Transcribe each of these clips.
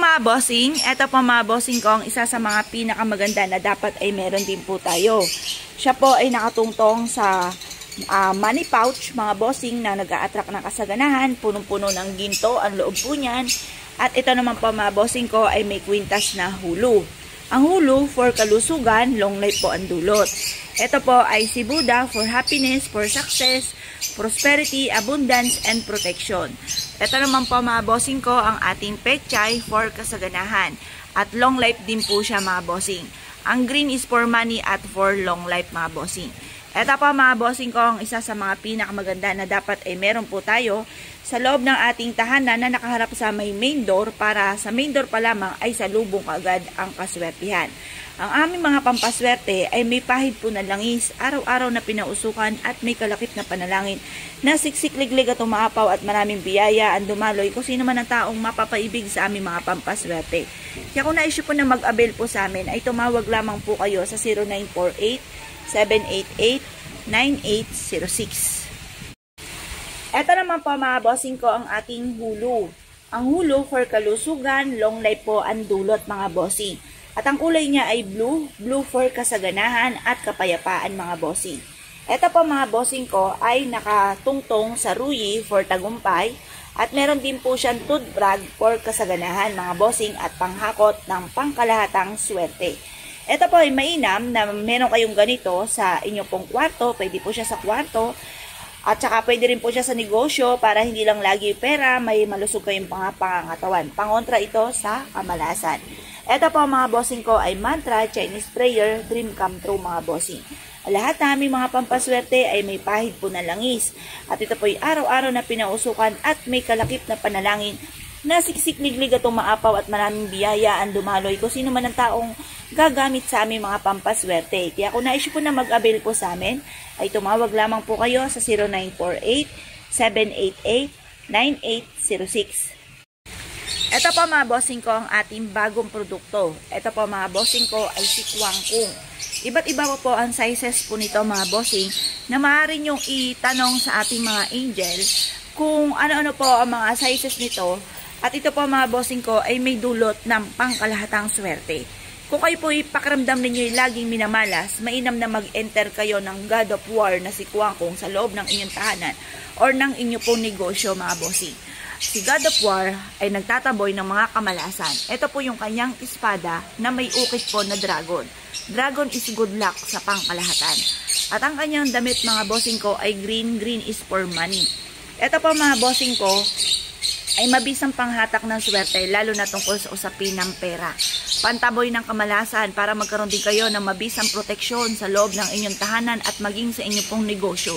mga bossing, ito po mga bossing ko ang isa sa mga pinakamaganda na dapat ay meron din po tayo. Siya po ay nakatungtong sa money pouch mga bossing na nag-a-attract ng kasaganahan, punong-puno ng ginto ang loob po niyan. At ito naman po mga bossing ko ay may kwintas na hulu. Ang hulu for kalusugan, long life po ang dulot. Ito po ay si Buddha for happiness, for success, prosperity, abundance, and protection. Ito naman po mga bossing ko ang ating pechay for kasaganahan. At long life din po siya mga bossing. Ang green is for money at for long life mga bossing. Ito po mga bossing ko ang isa sa mga pinakamaganda na dapat ay meron po tayo sa loob ng ating tahanan na nakaharap sa may main door para sa main door pa lamang ay salubong agad ang kaswertihan. Ang aming mga pampaswerte ay may pahid po na langis, araw-araw na pinausukan at may kalakip na panalangin na siksik-liglig at umaapaw at maraming biyaya ang dumaloy kung sino man ang taong mapapaibig sa aming mga pampaswerte. Kaya kung na-issue po na mag-avail po sa amin ay tumawag lamang po kayo sa 0948-788-9806. Ito naman po mga bossing ko ang ating hulu. Ang hulu for kalusugan, long life po ang dulot mga bossing. At ang kulay niya ay blue, blue for kasaganahan at kapayapaan mga bossing. Ito po mga bossing ko ay nakatungtong sa ruyi for tagumpay at meron din po siyang toothbrush for kasaganahan mga bossing at panghakot ng pangkalahatang swerte. Ito po ay mainam na meron kayong ganito sa inyo pong kwarto, pwede po siya sa kwarto. At saka pwede rin po siya sa negosyo para hindi lang lagi pera, may malusog kayong pangangatawan. Pangontra ito sa kamalasan. Ito po mga bossing ko ay mantra, Chinese prayer, dream come true mga bossing. Lahat na aming mga pampaswerte ay may pahid po na langis. At ito po ay araw-araw na pinausukan at may kalakip na panalangin na siksik-liglig at umaapaw at maraming biyaya ang dumaloy kung sino man ang taong gagamit sa aming mga pampaswerte. Kaya kung na-issue po na mag-avail po sa amin, ay tumawag lamang po kayo sa 0948-788-9806. Ito po mga bossing ko ang ating bagong produkto. Ito po mga bossing ko ay si Kwangkung. Iba't iba po ang sizes po nito mga bossing na maaari nyong itanong sa ating mga angel kung ano-ano po ang mga sizes nito. At ito po mga bossing ko ay may dulot ng pangkalahatang swerte. Kung kayo po ipakiramdam ninyo yung laging minamalas, mainam na mag-enter kayo ng God of War na si Kwangkung sa loob ng inyong tahanan or ng inyo pong negosyo mga bossing. Si God of War ay nagtataboy ng mga kamalasan. Ito po yung kanyang espada na may ukit po na dragon. Dragon is good luck sa pangkalahatan. At ang kanyang damit mga bossing ko ay green. Green is for money. Ito po mga bossing ko ay mabisang panghatak ng swerte lalo na tungkol sa usapin ng pera. Pantaboy ng kamalasan para magkaroon din kayo ng mabisang proteksyon sa loob ng inyong tahanan at maging sa inyong pong negosyo.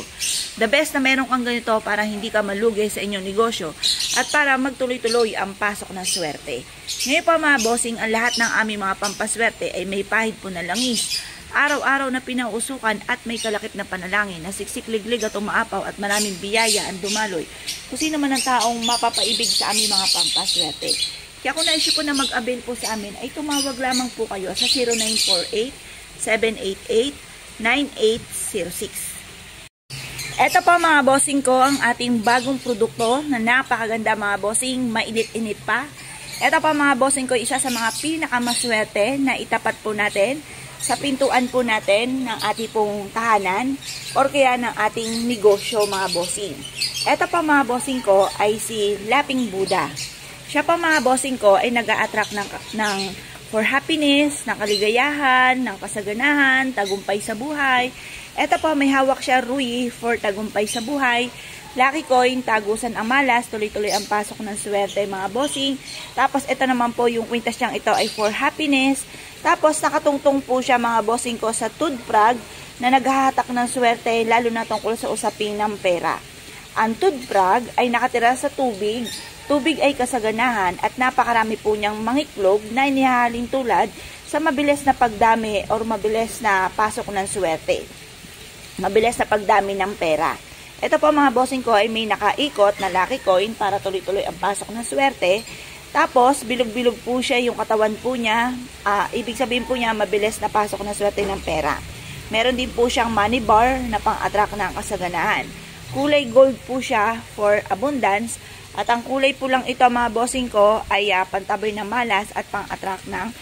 The best na meron kang ganito para hindi ka malugi sa inyong negosyo at para magtuloy-tuloy ang pasok ng swerte. Ngayon pa mga bossing, ang lahat ng aming mga pampaswerte ay may pahid po na langis. Araw-araw na pinausukan at may kalakip na panalangin na siksik-liglig at umaapaw at maraming biyaya ang dumaloy kung sino man ang taong mapapaibig sa aming mga pampaswerte. Kaya kung na-issue po na mag-avail po sa amin ay tumawag lamang po kayo sa 0948-788-9806. Ito po mga bossing ko ang ating bagong produkto na napakaganda mga bossing, mainit-init pa. Ito po mga bossing ko, isa sa mga pinakamaswerte na itapat po natin sa pintuan po natin ng ating pong tahanan or kaya ng ating negosyo mga bossing. Ito po mga bossing ko ay si Laping Buddha. Siya pa mga bossing ko ay nag-a-attract ng for happiness, ng kaligayahan, ng kasaganahan, tagumpay sa buhay. Ito po may hawak siya ruyi for tagumpay sa buhay. Lucky coin, tagusan ang malas, tuloy-tuloy ang pasok ng swerte mga bossing. Tapos ito naman po yung kwintas niyang ito ay for happiness. Tapos nakatungtong po siya mga bossing ko sa toothbrush na naghahatak ng swerte lalo na tungkol sa usaping ng pera. Ang toothbrush ay nakatira sa tubig. Tubig ay kasaganahan at napakarami po niyang mangiklog na inihahalin tulad sa mabilis na pagdami or mabilis na pasok ng swerte. Mabilis na pagdami ng pera. Ito po mga bossing ko ay may nakaikot na lucky coin para tuloy-tuloy ang pasok ng swerte. Tapos, bilog-bilog po siya yung katawan po niya. Ibig sabihin po niya, mabilis na pasok ng swerte ng pera. Meron din po siyang money bar na pang-attract ng kasaganahan. Kulay gold po siya for abundance. At ang kulay pulang ito mga bossing ko ay pantaboy ng malas at pang-attract ng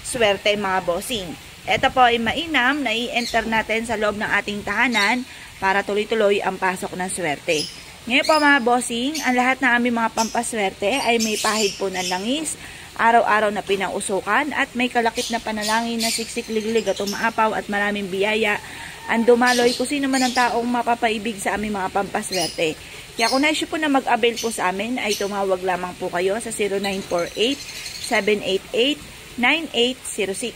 swerte mga bossing. Ito po ay mainam na i-enter natin sa loob ng ating tahanan para tuloy-tuloy ang pasok ng swerte. Ngayon po mga bossing, ang lahat ng aming mga pampaswerte ay may pahid po ng langis, araw-araw na pinausukan at may kalakip na panalangin na siksik-liglig at umaapaw at maraming biyaya ang dumaloy kung sino man ang taong mapapaibig sa aming mga pampaswerte. Kaya kung naisyo po na mag-avail po sa amin ay tumawag lamang po kayo sa 0948-788-9806.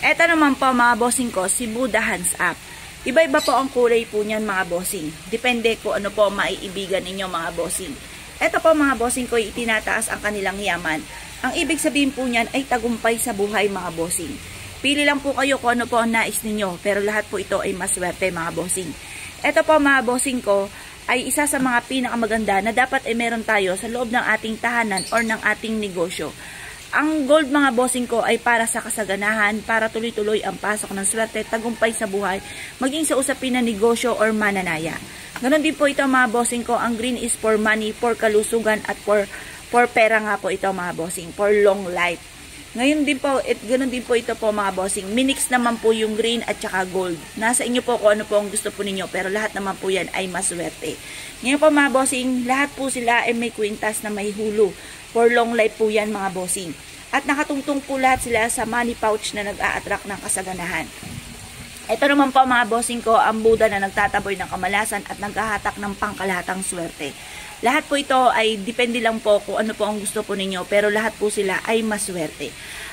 Ito naman po mga bossing ko, si Buddha Hands Up. Iba-iba po ang kulay po niyan mga bossing. Depende kung ano po maiibigan ninyo mga bossing. Ito po mga bossing ko, itinataas ang kanilang yaman. Ang ibig sabihin po niyan ay tagumpay sa buhay mga bossing. Pili lang po kayo kung ano po ang nais ninyo, pero lahat po ito ay maswerte mga bossing. Ito po mga bossing ko ay isa sa mga pinakamaganda na dapat ay meron tayo sa loob ng ating tahanan or ng ating negosyo. Ang gold mga bossing ko ay para sa kasaganahan, para tuloy-tuloy ang pasok ng swerte, tagumpay sa buhay, maging sa usapin ng negosyo or mananaya. Ganon din po ito mga bossing ko, ang green is for money, for kalusugan at for pera nga po ito mga bossing, for long life. Ngayon din po, ganoon din po ito po mga bossing. Minix naman po yung green at saka gold. Nasa inyo po kung ano po ang gusto po ninyo, pero lahat naman po yan ay maswerte. Ngayon po mga bossing, lahat po sila ay may kwintas na may hulo. For long life po yan mga bossing. At nakatungtong po lahat sila sa money pouch na nag-a-attract ng kasaganahan. Ito naman po mga bossing ko, ang Buddha na nagtataboy ng kamalasan at naghahatak ng pangkalahatang swerte. Lahat po ito ay depende lang po kung ano po ang gusto po ninyo, pero lahat po sila ay maswerte.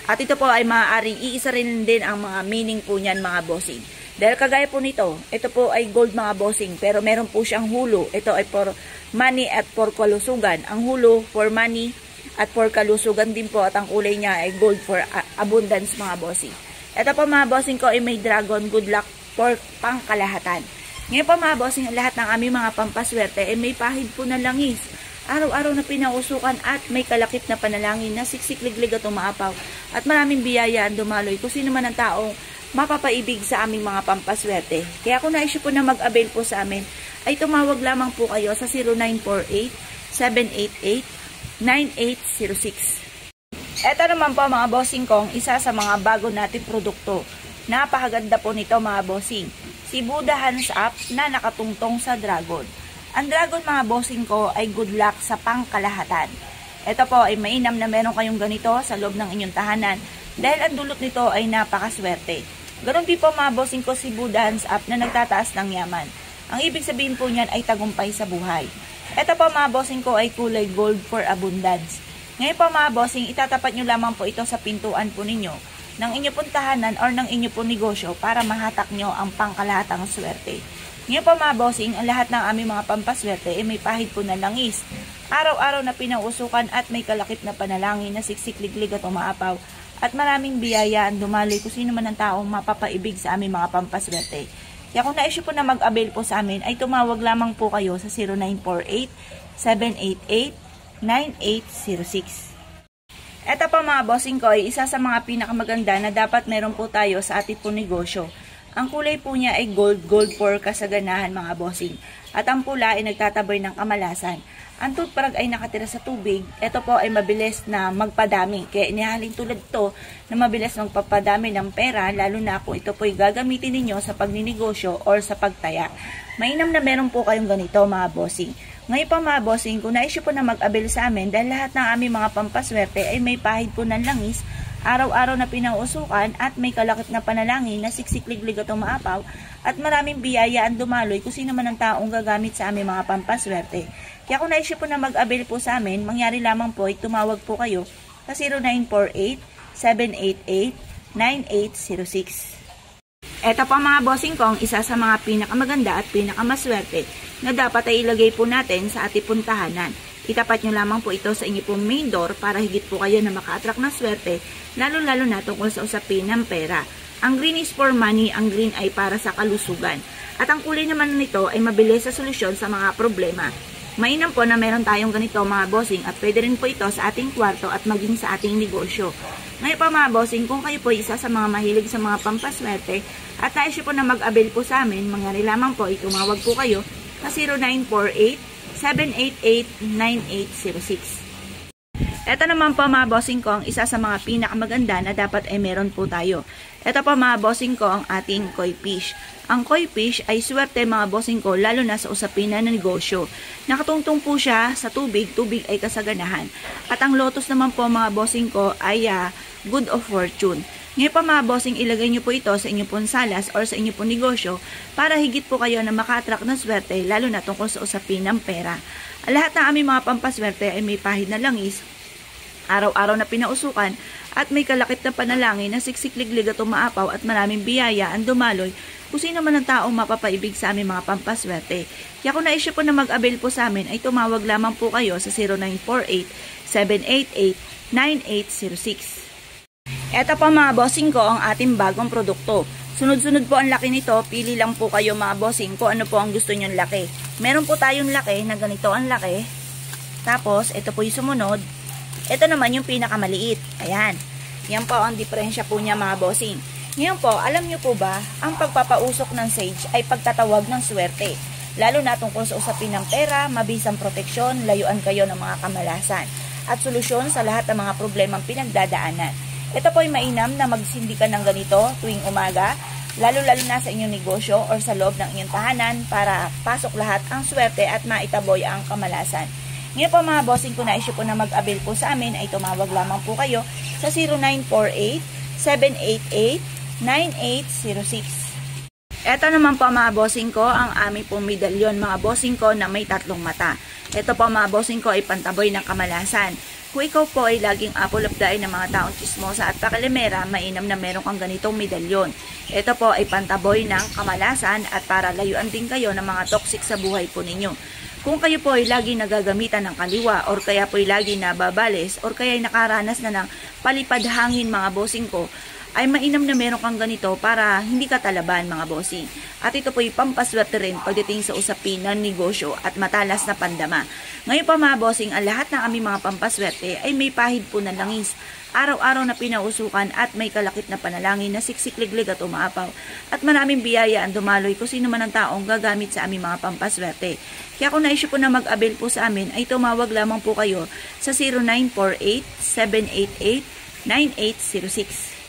At ito po ay maaaring iisa rin din ang mga meaning po niyan mga bossing. Dahil kagaya po nito, ito po ay gold mga bossing, pero meron po siyang hulo. Ito ay for money at for kalusugan. Ang hulo for money at for kalusugan din po, at ang kulay niya ay gold for abundance mga bossing. Ito po mga bossing ko ay may dragon, good luck for pangkalahatan. Ngayon po mga bossing, lahat ng aming mga pampaswerte ay may pahid po ng langis. Araw-araw na pinausukan at may kalakip na panalangin na siksik-liglig at umaapaw. At maraming biyaya ang dumaloy kung sino man ang taong mapapaibig sa aming mga pampaswerte. Kaya kung naisyo po na mag-avail po sa amin, ay tumawag lamang po kayo sa 0948-788-9806. Ito naman po mga bossing kong, isa sa mga bago nating produkto. Napakaganda po nito mga bossing. Si Buddha Hands Up na nakatungtong sa dragon. Ang dragon mga bossing ko ay good luck sa pangkalahatan. Ito po ay mainam na meron kayong ganito sa loob ng inyong tahanan dahil ang dulot nito ay napakaswerte. Ganon din po mga bossing ko si Buddha Hands Up na nagtataas ng yaman. Ang ibig sabihin po niyan ay tagumpay sa buhay. Ito po mga bossing ko ay kulay gold for abundance. Ngayon po mga bossing, itatapat nyo lamang po ito sa pintuan po ninyo ng inyo pong tahanan or ng inyo pong negosyo para mahatak nyo ang pangkalahatang swerte. Ngayon po mga bossing, ang lahat ng aming mga pampaswerte ay may pahid po na langis. Araw-araw na pinausukan at may kalakip na panalangin na siksik-liglig at umaapaw. At maraming biyaya ang dumaloy kung sino man ang taong mapapaibig sa aming mga pampaswerte. Kaya kung naisyo po na mag-avail po sa amin, ay tumawag lamang po kayo sa 0948-788-9806. Ito pa mga bossing ko ay isa sa mga pinakamaganda na dapat meron po tayo sa ating po negosyo. Ang kulay po niya ay gold for kasaganahan mga bossing. At ang pula ay nagtataboy ng kamalasan. Ang toothbrush ay nakatira sa tubig. Ito po ay mabilis na magpadami. Kaya inihaling tulad ito na mabilis magpapadami ng pera, lalo na kung ito po ay gagamitin ninyo sa pagninegosyo or sa pagtaya. Mainam na meron po kayong ganito mga bossing. Ngayon pa mga bossing, kung naisyo po na mag-avail sa amin dahil lahat ng aming mga pampaswerte ay may pahid po ng langis, araw-araw na pinausukan at may kalakip na panalangin na siksik-liglig at umaapaw at maraming biyaya ang dumaloy kung sino man ang taong gagamit sa aming mga pampaswerte. Kaya kung naisyo po na mag-avail po sa amin, mangyari lamang po ay tumawag po kayo sa 0948-788-9806. Ito po mga bossing kong, isa sa mga pinakamaganda at pinakamaswerte na dapat ay ilagay po natin sa ating puntahanan. Itapat nyo lamang po ito sa inyo pong main door para higit po kayo na maka-attract ng swerte, lalo-lalo na tungkol sa usapin ng pera. Ang green is for money, ang green ay para sa kalusugan. At ang kulay naman nito ay mabilis sa solusyon sa mga problema. Mainam po na meron tayong ganito mga bossing at pwede rin po ito sa ating kwarto at maging sa ating negosyo. Ngayon pa mga bossing, kung kayo po isa sa mga mahilig sa mga pampaswerte at naisyo po na mag-avail po sa amin, mangyari lamang po, itumawag po kayo sa 0948-788-9806. Ito naman po mga bossing ko, ang isa sa mga pinakamaganda na dapat ay meron po tayo. Ito po mga bossing ko, ang ating koi fish. Ang koi fish ay swerte mga bossing ko, lalo na sa usapin na negosyo. Nakatungtong po siya sa tubig, tubig ay kasaganahan. At ang lotus naman po mga bossing ko ay good of fortune. Ngayon pa mga bossing, ilagay nyo po ito sa inyong pong salas or sa inyong pong negosyo para higit po kayo na maka-attract ng swerte, lalo na tungkol sa usapin ng pera. Lahat ng aming mga pampaswerte ay may pahid na langis, araw-araw na pinausukan, at may kalakip na panalangin na siksikliglig at umaapaw at maraming biyaya ang dumaloy kung sino man ang taong mapapaibig sa aming mga pampaswerte. Kaya kung naisip po na mag-avail po sa amin, ay tumawag lamang po kayo sa 0948-788-9806. Ito po mga bossing ko, ang ating bagong produkto. Sunod-sunod po ang laki nito, pili lang po kayo mga bossing kung ano po ang gusto nyong laki. Meron po tayong laki na ganito ang laki. Tapos, ito po yung sumunod. Ito naman yung pinakamaliit. Ayan. Yan po ang diferensya po niya mga bossing. Ngayon po, alam nyo po ba, ang pagpapausok ng sage ay pagtatawag ng swerte. Lalo na tungkol sa usapin ng pera, mabisang proteksyon, layuan kayo ng mga kamalasan, at solusyon sa lahat ng mga problemang pinagdadaanan. Ito po ay mainam na magsindi ka ng ganito tuwing umaga, lalo-lalo na sa inyong negosyo or sa loob ng inyong tahanan para pasok lahat ang swerte at maitaboy ang kamalasan. Ngayon po mga bossing, kung naisip po na mag-avail po sa amin, ay tumawag lamang po kayo sa 0948-788-9806. Ito naman po mga bossing ko, ang aming pong medalyon mga bossing ko na may 3 mata. Ito po mga bossing ko ay pantaboy ng kamalasan. Kung ikaw po ay laging apple of the eye ng mga taong chismosa at pakalimera, mainam na meron kang ganitong medalyon. Ito po ay pantaboy ng kamalasan at para layuan din kayo ng mga toxic sa buhay po ninyo. Kung kayo po ay lagi nagagamitan ng kaliwa or kaya po ay lagi nababales or kaya ay nakaranas na ng palipad hangin mga bossing ko, ay mainam na meron kang ganito para hindi ka talaban mga bossing. At ito po ay pampaswerte rin pagdating sa usapin ng negosyo at matalas na pandama. Ngayon pa mga bossing, ang lahat ng aming mga pampaswerte ay may pahid po ng langis, araw-araw na pinausukan at may kalakip na panalangin na siksikliglig at umaapaw. At maraming biyaya ang dumaloy kung sino man ang taong gagamit sa aming mga pampaswerte. Kaya kung naisip po na mag-avail po sa amin, ay tumawag lamang po kayo sa 0948-788-9806.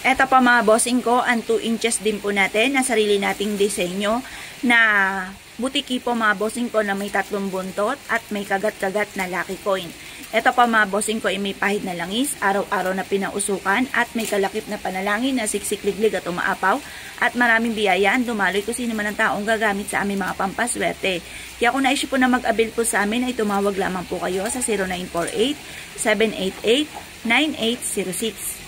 Ito pa mga bossing ko, ang 2 inches din po natin na sarili nating disenyo na butiki po mga bossing ko na may 3 buntot at may kagat-kagat na lucky coin. Ito pa mga bossing ko ay may pahid na langis, araw-araw na pinausukan at may kalakip na panalangin na siksikliglig at umaapaw at maraming biyayaan dumaloy kung sino man ang taong gagamit sa aming mga pampaswerte. Kaya kung naisip po na mag-avail po sa amin ay tumawag lamang po kayo sa 0948-788-9806.